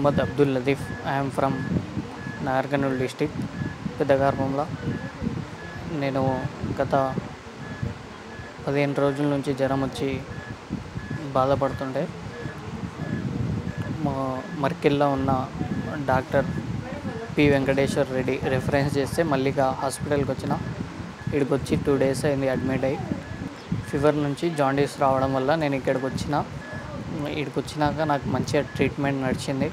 Muhammad Abdul Latif. I am from Nagarkurnool district Peddagarpamla. నేను గత 15 రోజుల నుంచి జ్వరం వచ్చి బాధపడుతుంటే మర్కిల్లో ఉన్న doctor P Venkateshwar Reddy reference చేస్తే మల్లిక హాస్పిటల్కి వచ్చిన. ఇక్కడికి వచ్చి 2 days అయింది అడ్మిట్ అయ్యి. ఫీవర్ నుంచి జాండీస్ రావడం వల్ల నేను ఇక్కడికి వచ్చినాక నాకు మంచిగా ట్రీట్మెంట్ నడిచింది.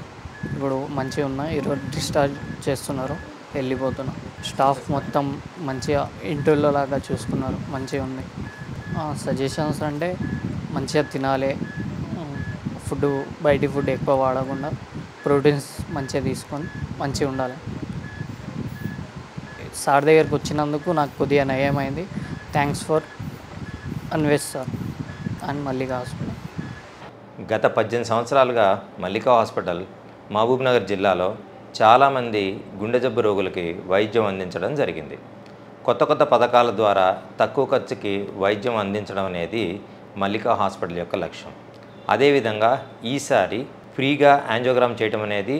ఇప్పుడు మంచిగా ఉన్నా. ఈరోజు డిశ్చార్జ్ చేస్తున్నారు, వెళ్ళిపోతున్నా. స్టాఫ్ మొత్తం మంచిగా ఇంటిలో లాగా చూసుకున్నారు, మంచిగా ఉంది. సజెషన్స్ అంటే మంచిగా తినాలి, బయటి ఫుడ్ ఎక్కువ వాడకుండా ప్రోటీన్స్ మంచిగా తీసుకొని మంచిగా ఉండాలి. సార్ దగ్గరికి వచ్చినందుకు నాకు కొద్దిగా నయమైంది. Thanks for Anvesh sir and Mallika hospital. గత 18 సంవత్సరాలుగా మల్లిక హాస్పిటల్ మహబూబ్నగర్ జిల్లాలో చాలామంది గుండె జబ్బు రోగులకి వైద్యం అందించడం జరిగింది. కొత్త పథకాల ద్వారా తక్కువ ఖర్చుకి వైద్యం అందించడం అనేది మల్లిక హాస్పిటల్ యొక్క లక్ష్యం. అదేవిధంగా ఈసారి ఫ్రీగా యాంజియోగ్రామ్ చేయడం అనేది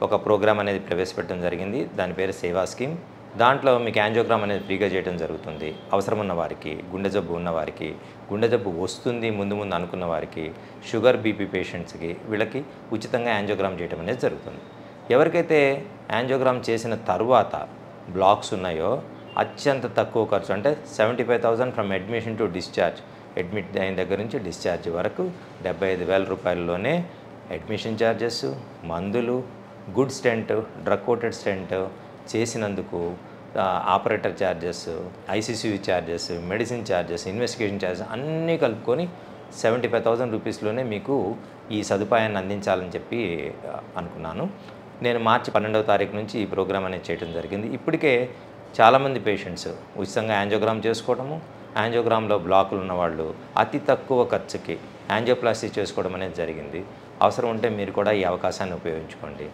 ఒక ప్రోగ్రామ్ అనేది ప్రవేశపెట్టడం జరిగింది. దాని పేరు సేవా స్కీమ్. దాంట్లో మీకు యాంజియోగ్రామ్ అనేది ఫ్రీగా చేయడం జరుగుతుంది. అవసరం ఉన్న వారికి, గుండె జబ్బు ఉన్నవారికి, గుండె జబ్బు వస్తుంది ముందు అనుకున్న వారికి, షుగర్ బీపీ పేషెంట్స్కి, వీళ్ళకి ఉచితంగా యాంజియోగ్రామ్ చేయడం అనేది జరుగుతుంది. ఎవరికైతే యాంజియోగ్రామ్ చేసిన తర్వాత బ్లాక్స్ ఉన్నాయో అత్యంత తక్కువ ఖర్చు, అంటే 75,000 from admission to discharge, admit అయిన దగ్గర నుంచి డిశ్చార్జ్ వరకు 75,000 రూపాయల్లోనే అడ్మిషన్ ఛార్జెస్, మందులు, good stent, drug coated stent చేసినందుకు operator charges, ICCU charges, medicine charges, investigation charges అన్నీ కలుపుకొని 75,000 రూపీస్లోనే మీకు ఈ సదుపాయాన్ని అందించాలని చెప్పి అనుకున్నాను. నేను మార్చి 12వ తారీఖు నుంచి ఈ ప్రోగ్రామ్ అనేది చేయడం జరిగింది. ఇప్పటికే చాలామంది పేషెంట్స్ ఉచితంగా యాంజియోగ్రామ్ చేసుకోవడము, యాంజియోగ్రామ్లో బ్లాకులు ఉన్నవాళ్ళు అతి తక్కువ ఖర్చుకి యాంజియోప్లాస్టీ చేసుకోవడం అనేది జరిగింది. అవసరం ఉంటే మీరు కూడా ఈ అవకాశాన్ని ఉపయోగించుకోండి.